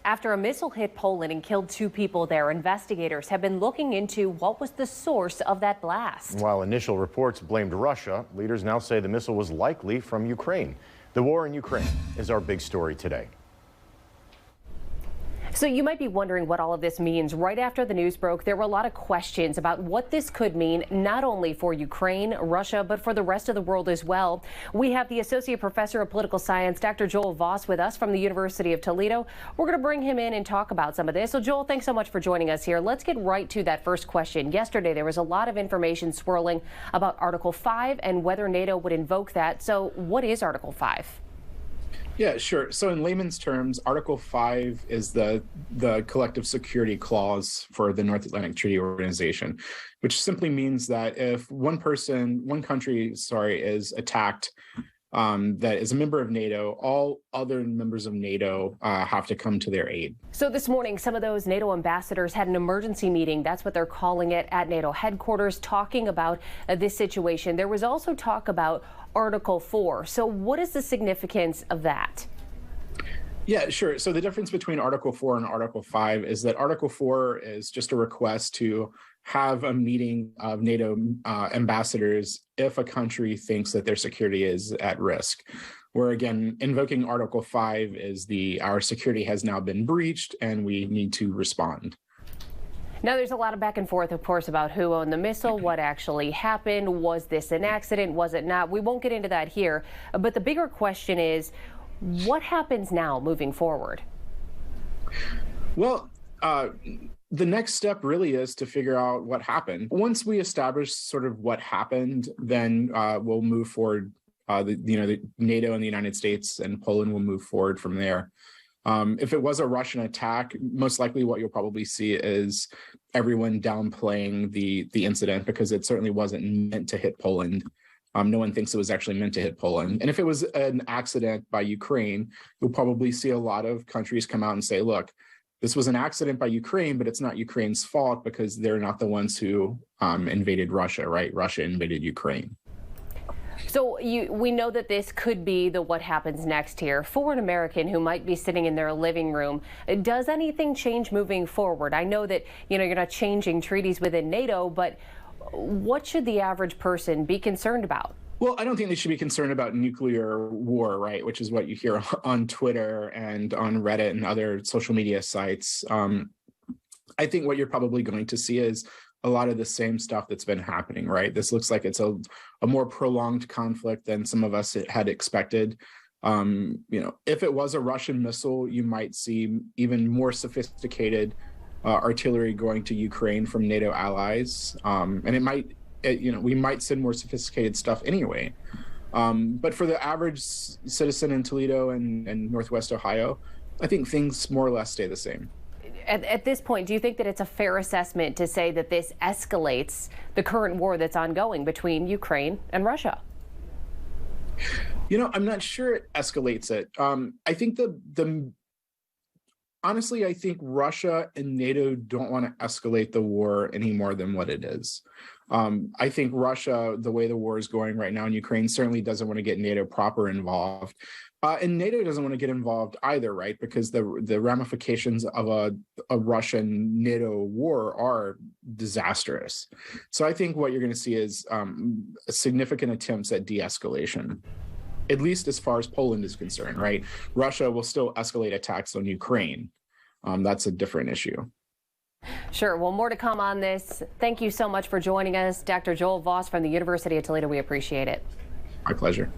After a missile hit Poland and killed 2 people there, investigators have been looking into what was the source of that blast. While initial reports blamed Russia, leaders now say the missile was likely from Ukraine. The war in Ukraine is our big story today. So you might be wondering what all of this means. Right after the news broke, there were a lot of questions about what this could mean, not only for Ukraine, Russia, but for the rest of the world as well. We have the Associate Professor of Political Science, Dr. Joel Voss, with us from the University of Toledo. We're going to bring him in and talk about some of this. So Joel, thanks so much for joining us here. Let's get right to that first question. Yesterday, there was a lot of information swirling about Article 5 and whether NATO would invoke that. So what is Article 5? Yeah, sure. So in layman's terms, Article 5 is the collective security clause for the North Atlantic Treaty Organization, which simply means that if one country, is attacked that is a member of NATO, all other members of NATO have to come to their aid. So this morning, some of those NATO ambassadors had an emergency meeting. That's what they're calling it at NATO headquarters, talking about this situation. There was also talk about Article 4. So what is the significance of that? Yeah, sure. So the difference between Article 4 and Article 5 is that Article 4 is just a request to have a meeting of NATO ambassadors if a country thinks that their security is at risk. Where again, invoking Article 5 is our security has now been breached and we need to respond. Now, there's a lot of back and forth, of course, about who owned the missile, what actually happened, was this an accident, was it not? We won't get into that here, but the bigger question is, what happens now moving forward? Well, the next step really is to figure out what happened. Once we establish sort of what happened, then we'll move forward. The NATO and the United States and Poland will move forward from there. If it was a Russian attack, most likely what you'll probably see is everyone downplaying the incident because it certainly wasn't meant to hit Poland. No one thinks it was actually meant to hit Poland. And if it was an accident by Ukraine, you'll probably see a lot of countries come out and say, look, this was an accident by Ukraine, but it's not Ukraine's fault because they're not the ones who invaded Russia, right? Russia invaded Ukraine. So we know that this could be the what happens next here. For an American who might be sitting in their living room, does anything change moving forward? I know that, you're not changing treaties within NATO, but what should the average person be concerned about? Well, I don't think they should be concerned about nuclear war, right, which is what you hear on Twitter and on Reddit and other social media sites. I think what you're probably going to see is a lot of the same stuff that's been happening, right? This looks like it's a more prolonged conflict than some of us had expected. If it was a Russian missile, you might see even more sophisticated artillery going to Ukraine from NATO allies, and we might send more sophisticated stuff anyway. But for the average citizen in Toledo and Northwest Ohio, I think things more or less stay the same. At this point, do you think that it's a fair assessment to say that this escalates the current war that's ongoing between Ukraine and Russia? I'm not sure it escalates it. I think honestly, I think Russia and NATO don't want to escalate the war any more than what it is. I think Russia, the way the war is going right now in Ukraine, certainly doesn't want to get NATO proper involved. And NATO doesn't want to get involved either, right? Because the ramifications of a Russian-NATO war are disastrous. So I think what you're going to see is significant attempts at de-escalation, at least as far as Poland is concerned, right? Russia will still escalate attacks on Ukraine. That's a different issue. Sure. Well, more to come on this. Thank you so much for joining us, Dr. Joel Voss from the University of Toledo. We appreciate it. My pleasure.